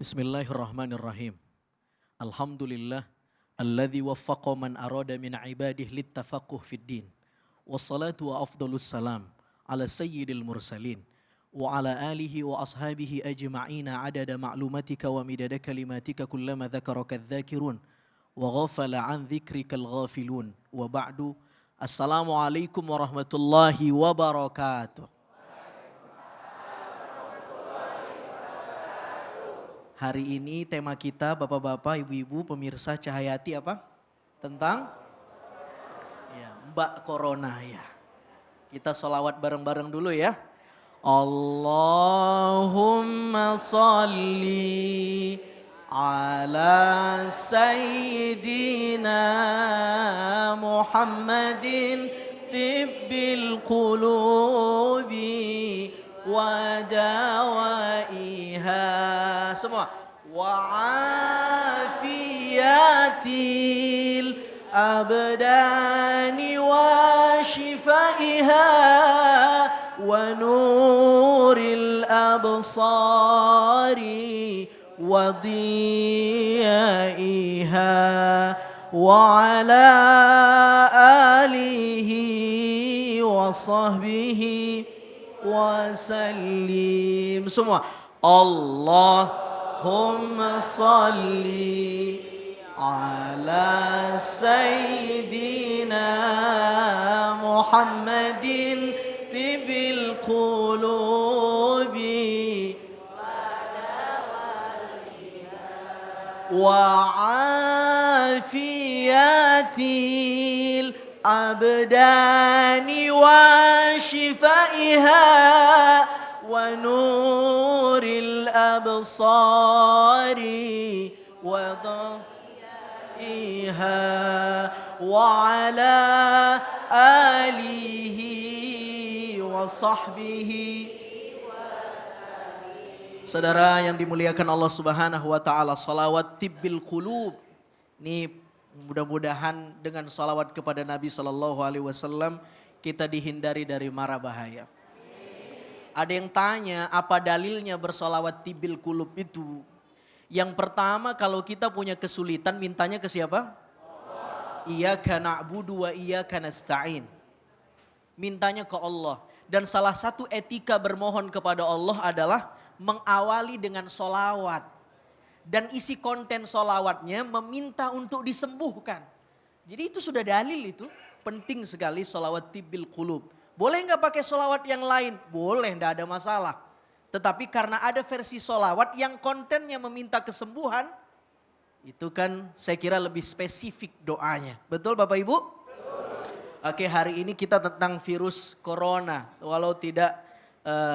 Bismillahirrahmanirrahim. Alhamdulillah alladzi waffaqa man arada min ibadihi littafaqquh fid din. Wassalatu wa afdalus salam ala sayyidil mursalin wa ala alihi wa ashabihi ajma'ina adada ma'lumatika wa midada kalimatika kullama dzakaraka dzakirun wa ghafala an dzikrikal ghafilun. Wa ba'du. Assalamualaikum warahmatullahi wabarakatuh. Hari ini tema kita bapak-bapak, ibu-ibu, pemirsa Cahayati apa? Tentang ya, Mbak Corona ya. Kita sholawat bareng-bareng dulu ya. Allahumma salli ala sayyidina Muhammadin tibbil qulubi wa dawaiha. Semua. Wa afiyatil abdani wa shifaiha wa nuril absari wa diyaiha wa ala alihi wa sahbihi wa sallim. Semua. Allahumma salli ala sayyidina Muhammadin tibil qulubi wa afiyatil abdani wa shifaiha wa nuril absari wa dhaiha wa ala alihi wa sahbihi. Saudara yang dimuliakan Allah Subhanahu wa taala, salawat tibbil qulub. Ini mudah-mudahan dengan salawat kepada Nabi sallallahu alaihi wasallam kita dihindari dari mara bahaya. Ada yang tanya apa dalilnya bersolawat tibbil qulub itu. Yang pertama kalau kita punya kesulitan mintanya ke siapa? Iyyaka na'budu wa iyyaka nasta'in. Mintanya ke Allah. Dan salah satu etika bermohon kepada Allah adalah mengawali dengan solawat. Dan isi konten solawatnya meminta untuk disembuhkan. Jadi itu sudah dalil itu. Penting sekali solawat tibbil qulub. Boleh nggak pakai solawat yang lain? Boleh, nggak ada masalah. Tetapi karena ada versi solawat yang kontennya meminta kesembuhan, itu kan saya kira lebih spesifik doanya. Betul Bapak Ibu? Betul. Oke, hari ini kita tentang virus corona. Walau tidak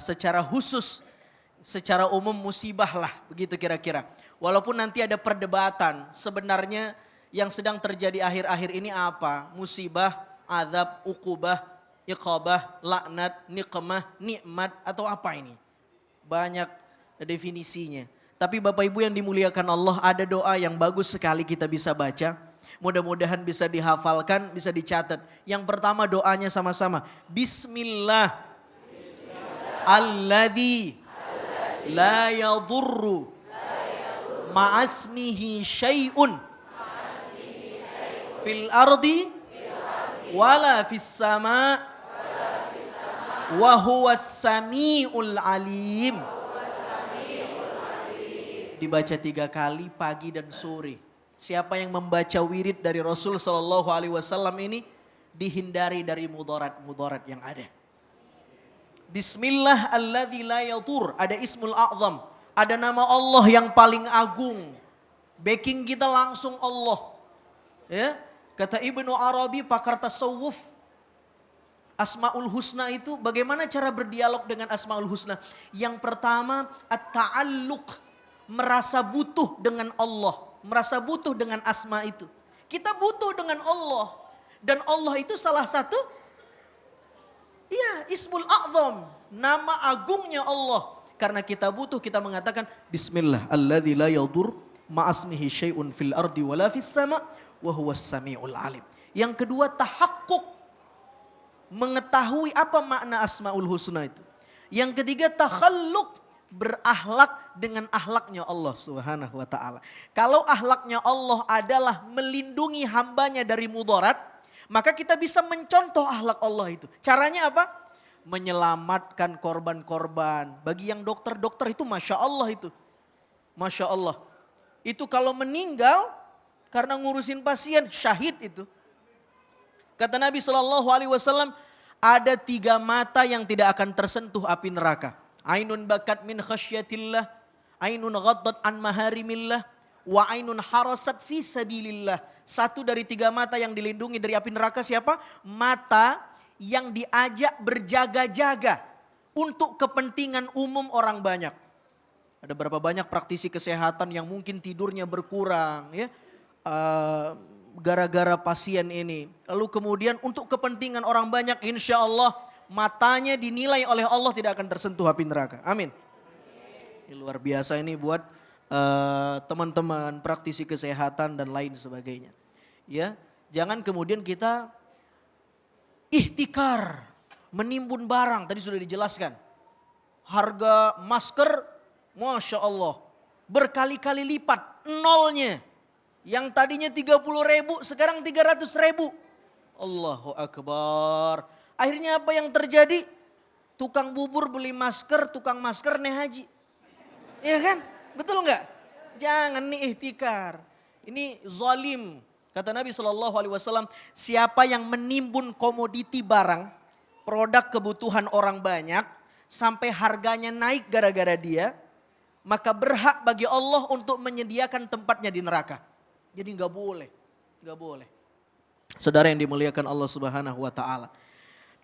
secara khusus, secara umum musibah lah, begitu kira-kira. Walaupun nanti ada perdebatan, sebenarnya yang sedang terjadi akhir-akhir ini apa? Musibah, azab, ukubah, iqabah, laknat, nikmah, nikmat atau apa ini? Banyak definisinya. Tapi Bapak Ibu yang dimuliakan Allah, ada doa yang bagus sekali kita bisa baca. Mudah-mudahan bisa dihafalkan, bisa dicatat. Yang pertama doanya sama-sama. Bismillah. Alladzi la yadurru ma'asmihi syai'un fil ardi wala fis sama' wa huwas samiul alim. Dibaca 3 kali pagi dan sore. Siapa yang membaca wirid dari Rasul sallallahu alaihi wasallam ini dihindari dari mudarat-mudarat yang ada. Bismillah alladzi la yadur, ada ismul a'zam, ada nama Allah yang paling agung. Backing kita langsung Allah. Ya, kata Ibnu Arabi pakar tasawuf, Asmaul Husna itu bagaimana cara berdialog dengan Asmaul Husna? Yang pertama at-ta'alluq, merasa butuh dengan Allah, merasa butuh dengan asma itu. Kita butuh dengan Allah dan Allah itu salah satu ismul a'zam, nama agungnya Allah. Karena kita butuh, kita mengatakan bismillah alladzi la yadur ma'asmihi syai'un fil ardi wala fis sama' wa huwas samiul alim. Yang kedua tahakkuk, mengetahui apa makna Asmaul Husna itu. Yang ketiga takhalluq, berakhlak dengan akhlaknya Allah Subhanahu wa taala. Kalau akhlaknya Allah adalah melindungi hambanya dari mudarat, maka kita bisa mencontoh akhlak Allah itu. Caranya apa? Menyelamatkan korban-korban. Bagi yang dokter-dokter itu Masya Allah itu. Masya Allah. Itu kalau meninggal karena ngurusin pasien, syahid itu. Kata Nabi SAW, ada 3 mata yang tidak akan tersentuh api neraka. Ainun bakat min khasyatillah, ainun ghaddat an maharimillah, wa ainun harasat fi sabilillah. 1 dari 3 mata yang dilindungi dari api neraka siapa? Mata yang diajak berjaga-jaga untuk kepentingan umum orang banyak. Ada berapa banyak praktisi kesehatan yang mungkin tidurnya berkurang ya, gara-gara pasien ini. Lalu kemudian untuk kepentingan orang banyak, insya Allah matanya dinilai oleh Allah tidak akan tersentuh api neraka. Amin. Ini luar biasa ini buat teman-teman praktisi kesehatan dan lain sebagainya. Ya, jangan kemudian kita ihtikar, menimbun barang. Tadi sudah dijelaskan. Harga masker, Masya Allah, berkali-kali lipat, nolnya. Yang tadinya 30.000 sekarang 300.000. Allahu Akbar. Akhirnya apa yang terjadi? Tukang bubur beli masker, tukang masker nih haji. Iya kan? Betul enggak? Jangan nih ihtikar. Ini zalim. Kata Nabi SAW, siapa yang menimbun komoditi barang, produk kebutuhan orang banyak, sampai harganya naik gara-gara dia, maka berhak bagi Allah untuk menyediakan tempatnya di neraka. Jadi enggak boleh, enggak boleh. Saudara yang dimuliakan Allah Subhanahu wa taala.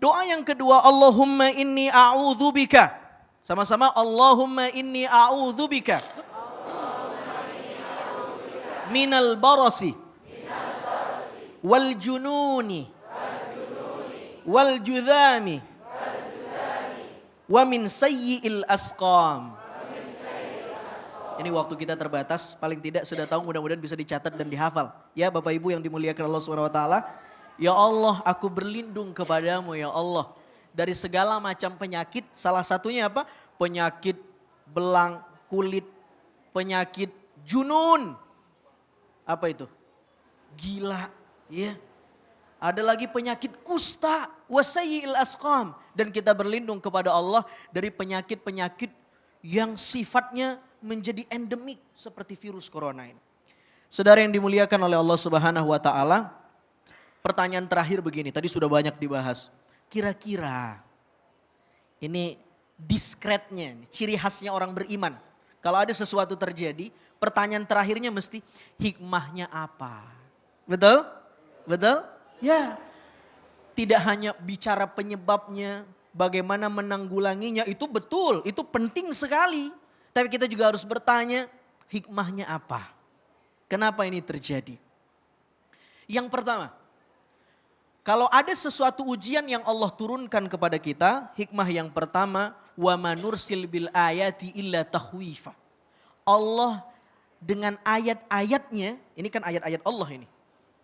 Doa yang kedua, Allahumma inni a'udzubika. Sama-sama, Allahumma inni a'udzubika minal barasi wal jununi wal judhami wa min sayyi'il asqam. Ini waktu kita terbatas, paling tidak sudah tahu, mudah-mudahan bisa dicatat dan dihafal. Ya Bapak Ibu yang dimuliakan Allah Subhanahu wa taala. Ya Allah, aku berlindung kepadamu ya Allah dari segala macam penyakit. Salah satunya apa? Penyakit belang kulit, penyakit junun. Apa itu? Gila, ya. Ada lagi penyakit kusta, wasayyi'il asqam, dan kita berlindung kepada Allah dari penyakit-penyakit yang sifatnya menjadi endemik seperti virus corona ini. Saudara yang dimuliakan oleh Allah Subhanahu wa taala, pertanyaan terakhir begini, tadi sudah banyak dibahas. Kira-kira ini diskretnya, ciri khasnya orang beriman. Kalau ada sesuatu terjadi, pertanyaan terakhirnya mesti hikmahnya apa? Betul? Betul? Ya. Tidak hanya bicara penyebabnya, bagaimana menanggulanginya, itu betul, itu penting sekali. Tapi kita juga harus bertanya, hikmahnya apa? Kenapa ini terjadi? Yang pertama, kalau ada sesuatu ujian yang Allah turunkan kepada kita, hikmah yang pertama, wa manursil bil ayati illa tahwifa. Allah dengan ayat-ayatnya, ini kan ayat-ayat Allah ini.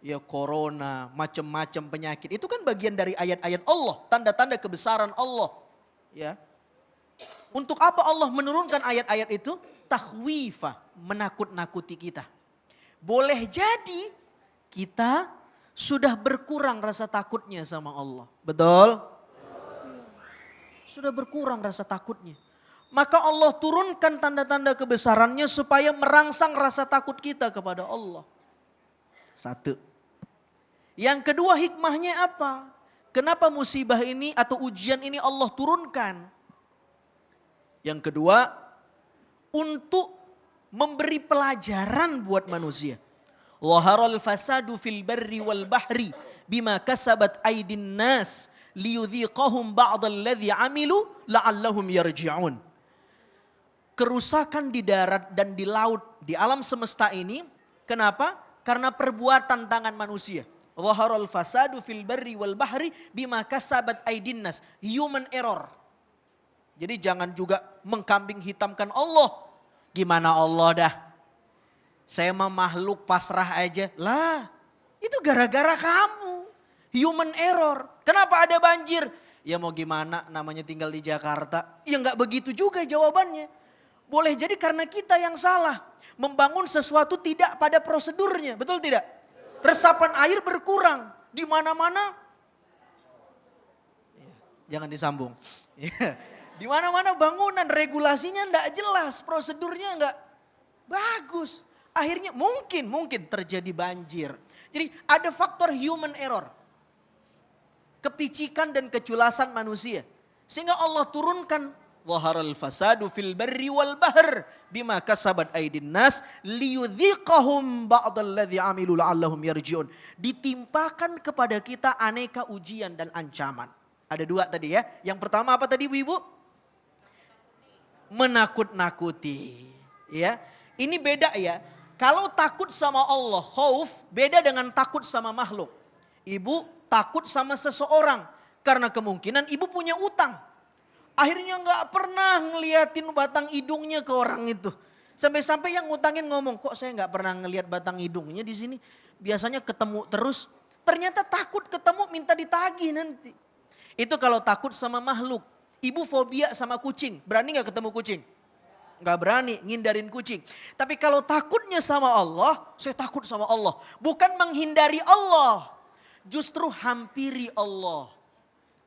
Ya corona, macam-macam penyakit, itu kan bagian dari ayat-ayat Allah, tanda-tanda kebesaran Allah. Ya. Untuk apa Allah menurunkan ayat-ayat itu? Tahwifa, menakut-nakuti kita. Boleh jadi kita sudah berkurang rasa takutnya sama Allah. Betul? Sudah berkurang rasa takutnya. Maka Allah turunkan tanda-tanda kebesarannya supaya merangsang rasa takut kita kepada Allah. 1. Yang kedua, hikmahnya apa? Kenapa musibah ini atau ujian ini Allah turunkan? Yang kedua, untuk memberi pelajaran buat manusia. Waharal fasadu fil barri wal bahri bima kasabat aydin nas liyudhiqahum ba'dalladzi amilu la'allahum yarji'un. Kerusakan di darat dan di laut, di alam semesta ini, kenapa? Karena perbuatan tangan manusia. Waharal fasadu fil barri wal bahri bima kasabat aydin nas, human error. Jadi jangan juga mengkambing hitamkan Allah. Gimana Allah dah? Saya mah makhluk pasrah aja. Lah, itu gara-gara kamu. Human error. Kenapa ada banjir? Ya mau gimana, namanya tinggal di Jakarta. Ya nggak begitu juga jawabannya. Boleh jadi karena kita yang salah. Membangun sesuatu tidak pada prosedurnya, betul tidak? Resapan air berkurang, di mana-mana. Jangan disambung. Di mana-mana bangunan, regulasinya enggak jelas, prosedurnya enggak bagus. Akhirnya mungkin terjadi banjir. Jadi ada faktor human error. Kepicikan dan keculasan manusia. Sehingga Allah turunkan zaharal fasadu fil barri wal bahr bima kasabat aydin nas liyudhiqahum ba'dalladzi amilu la'allahum yarji'un. Ditimpakan kepada kita aneka ujian dan ancaman. Ada dua tadi ya. Yang pertama apa tadi Bu Ibu? Menakut-nakuti. Ya. Ini beda ya. Kalau takut sama Allah, khauf, beda dengan takut sama makhluk. Ibu takut sama seseorang karena kemungkinan ibu punya utang. Akhirnya nggak pernah ngeliatin batang hidungnya ke orang itu. Sampai-sampai yang ngutangin ngomong, kok saya nggak pernah ngeliat batang hidungnya di sini. Biasanya ketemu terus. Ternyata takut ketemu minta ditagih nanti. Itu kalau takut sama makhluk. Ibu fobia sama kucing. Berani nggak ketemu kucing? Nggak berani, ngindarin kucing. Tapi kalau takutnya sama Allah, saya takut sama Allah. Bukan menghindari Allah. Justru hampiri Allah.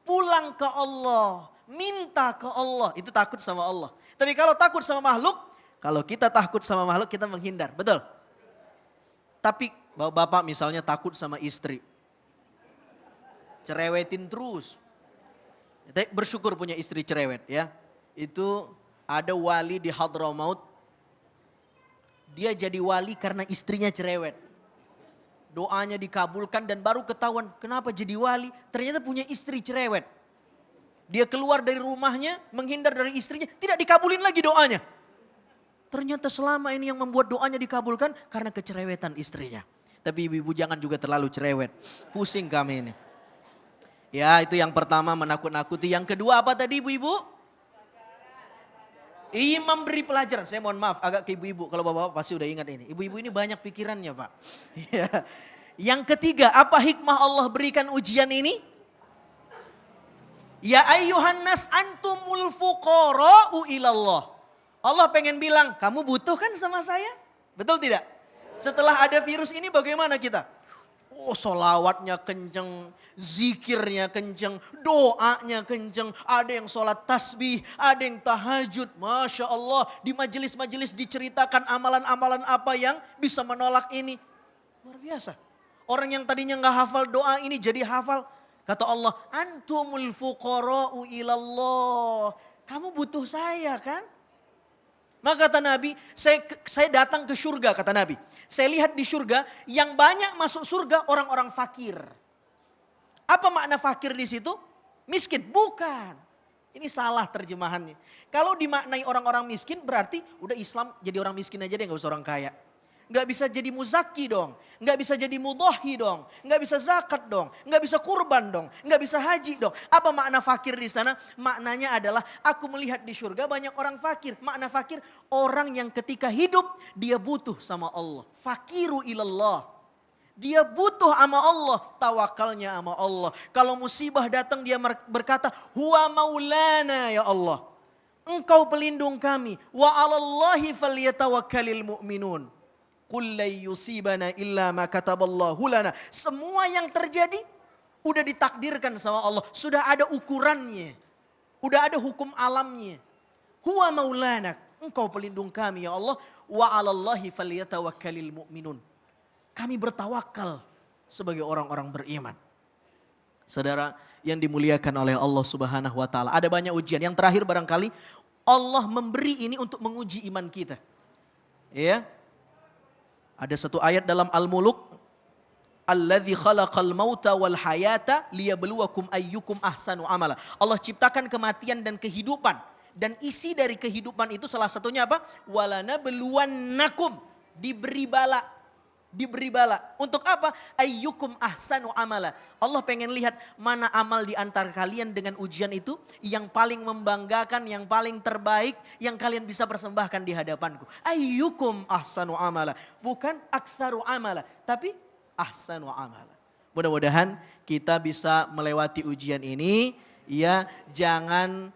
Pulang ke Allah. Minta ke Allah, itu takut sama Allah. Tapi kalau takut sama makhluk, kalau kita takut sama makhluk kita menghindar, betul? Tapi bapak misalnya takut sama istri. Cerewetin terus. Bersyukur punya istri cerewet ya. Itu ada wali di Hadramaut. Dia jadi wali karena istrinya cerewet. Doanya dikabulkan dan baru ketahuan kenapa jadi wali. Ternyata punya istri cerewet. Dia keluar dari rumahnya, menghindar dari istrinya, tidak dikabulin lagi doanya. Ternyata selama ini yang membuat doanya dikabulkan karena kecerewetan istrinya. Tapi ibu-ibu jangan juga terlalu cerewet. Pusing kami ini. Ya itu yang pertama menakut-nakuti. Yang kedua apa tadi ibu-ibu? Imam beri pelajaran. Saya mohon maaf agak ke ibu-ibu. Kalau bapak-bapak pasti udah ingat ini. Ibu-ibu ini banyak pikirannya Pak. Yang ketiga apa hikmah Allah berikan ujian ini? Ya ayyuhan nas antumul fuqara'u ilallah. Allah pengen bilang, kamu butuh kan sama saya? Betul tidak? Setelah ada virus ini bagaimana kita? Oh solawatnya kenceng, zikirnya kenceng, doanya kenceng. Ada yang sholat tasbih, ada yang tahajud. Masya Allah di majelis-majelis diceritakan amalan-amalan apa yang bisa menolak ini. Luar biasa. Orang yang tadinya gak hafal doa ini jadi hafal. Kata Allah, antumul fuqara'u ilallah. Kamu butuh saya kan? Maka kata Nabi, saya datang ke surga kata Nabi. Saya lihat di surga yang banyak masuk surga orang-orang fakir. Apa makna fakir di situ? Miskin? Bukan. Ini salah terjemahannya. Kalau dimaknai orang-orang miskin berarti udah Islam jadi orang miskin aja deh, gak usah orang kaya. Gak bisa jadi muzaki dong. Gak bisa jadi mudhahi dong. Gak bisa zakat dong. Gak bisa kurban dong. Gak bisa haji dong. Apa makna fakir di sana? Maknanya adalah aku melihat di surga banyak orang fakir. Makna fakir orang yang ketika hidup dia butuh sama Allah. Fakiru ilallah. Dia butuh sama Allah. Tawakalnya sama Allah. Kalau musibah datang dia berkata, huwa maulana ya Allah. Engkau pelindung kami. Wa 'alallahi falyatawakkalul mu'minun. Qul la yusibana illa ma kataballahu lana. Semua yang terjadi udah ditakdirkan sama Allah. Sudah ada ukurannya. Udah ada hukum alamnya. Huwa maulana. Engkau pelindung kami ya Allah. Wa 'alallahi falyatawakkalul mu'minun. Kami bertawakal sebagai orang-orang beriman. Saudara yang dimuliakan oleh Allah Subhanahu wa taala. Ada banyak ujian. Yang terakhir barangkali Allah memberi ini untuk menguji iman kita. Ya. Ada satu ayat dalam Al-Muluk, alladzi khalaqal mauta wal hayata liyabluwakum ayyukum ahsanu amala. Allah ciptakan kematian dan kehidupan dan isi dari kehidupan itu salah satunya apa? Walanabluwannakum, diberi bala. Diberi bala. Untuk apa? Ayyukum ahsanu amala. Allah pengen lihat mana amal di antara kalian dengan ujian itu yang paling membanggakan, yang paling terbaik, yang kalian bisa persembahkan di hadapanku. Ayyukum ahsanu amala. Bukan aktsaru amala, tapi ahsanu amala. Mudah-mudahan kita bisa melewati ujian ini. Ya, jangan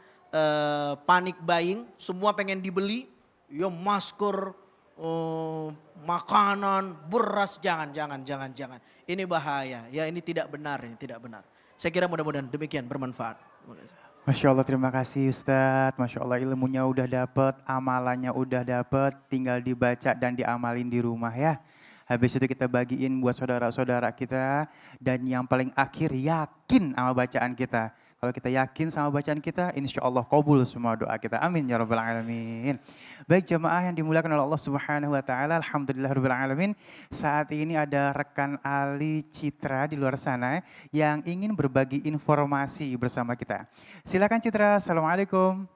panik buying, semua pengen dibeli. ya masker, makanan, beras, jangan. Ini bahaya, ya ini tidak benar, ini tidak benar. Saya kira mudah-mudahan demikian bermanfaat. Masya Allah, terima kasih Ustadz. Masya Allah, ilmunya udah dapet, amalannya udah dapet, tinggal dibaca dan diamalin di rumah ya. Habis itu kita bagiin buat saudara-saudara kita. Dan yang paling akhir, yakin sama bacaan kita. Kalau kita yakin sama bacaan kita, insya Allah kabul semua doa kita. Amin ya rabbal alamin. Baik jamaah yang dimuliakan oleh Allah Subhanahu wa taala, alhamdulillah rabbil alamin. Saat ini ada rekan Ali Citra di luar sana yang ingin berbagi informasi bersama kita. Silakan Citra. Assalamualaikum.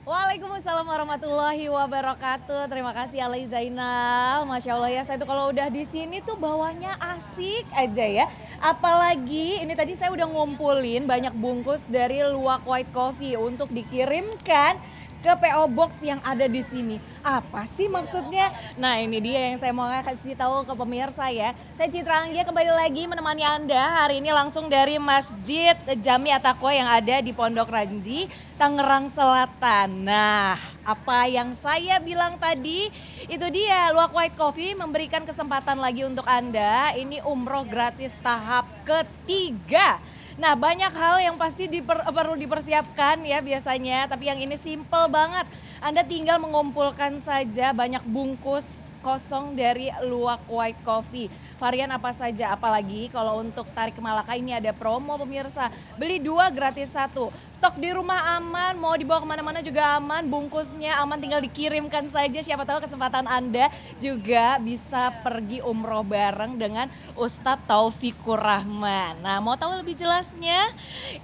Waalaikumsalam warahmatullahi wabarakatuh. Terima kasih Alay Zainal. Masya Allah ya, saya tuh kalau udah di sini tuh bawahnya asik aja ya. Apalagi ini tadi saya udah ngumpulin banyak bungkus dari Luwak White Coffee untuk dikirimkan ke PO Box yang ada di sini. Apa sih maksudnya? Nah ini dia yang saya mau kasih tahu ke pemirsa ya. Saya Citra Anggia kembali lagi menemani Anda hari ini langsung dari Masjid Jami At-Taqwa yang ada di Pondok Ranji, Tangerang Selatan. Nah apa yang saya bilang tadi itu dia, Luwak White Coffee memberikan kesempatan lagi untuk Anda. Ini umroh gratis tahap ketiga. Nah banyak hal yang pasti perlu dipersiapkan ya biasanya, tapi yang ini simple banget. Anda tinggal mengumpulkan saja banyak bungkus kosong dari Luwak White Coffee. Varian apa saja, apalagi kalau untuk Tarik Malaka ini ada promo pemirsa. Beli 2 gratis 1. Stok di rumah aman, mau dibawa kemana-mana juga aman, bungkusnya aman tinggal dikirimkan saja. Siapa tahu kesempatan Anda juga bisa pergi umroh bareng dengan Ustadz Taufikur Rahman. Nah mau tahu lebih jelasnya?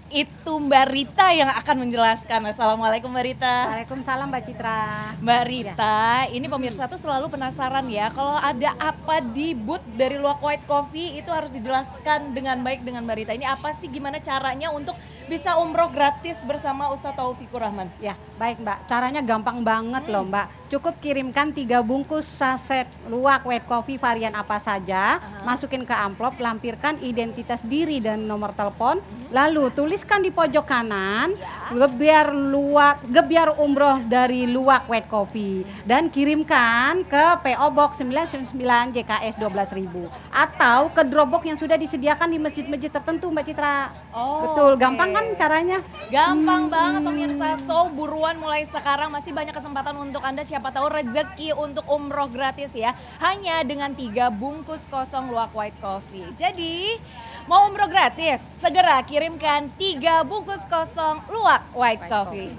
Itu Mbak Rita yang akan menjelaskan. Assalamualaikum Mbak Rita. Waalaikumsalam Mbak Citra. Mbak Rita, ini pemirsa tuh selalu penasaran ya, kalau ada apa di booth dari Luwak White Coffee itu harus dijelaskan dengan baik dengan Mbak Rita. Ini apa sih, gimana caranya untuk bisa umroh gratis bersama Ustadz Taufikur Rahman? Ya, baik Mbak. Caranya gampang banget loh Mbak. Cukup kirimkan 3 bungkus saset Luwak White Coffee varian apa saja, masukin ke amplop, lampirkan identitas diri dan nomor telepon, lalu tuliskan di pojok kanan gebiar umroh dari Luwak White Coffee dan kirimkan ke PO Box 999 JKS 12.000 atau ke Dropbox yang sudah disediakan di masjid-masjid tertentu Mbak Citra. Oh, betul, gampang kan caranya? Gampang banget pemirsa, so buruan mulai sekarang, masih banyak kesempatan untuk Anda, siapa tahu rezeki untuk umroh gratis ya. Hanya dengan 3 bungkus kosong Luwak White Coffee. Jadi mau umroh gratis, segera kirimkan 3 bungkus kosong Luwak White Coffee.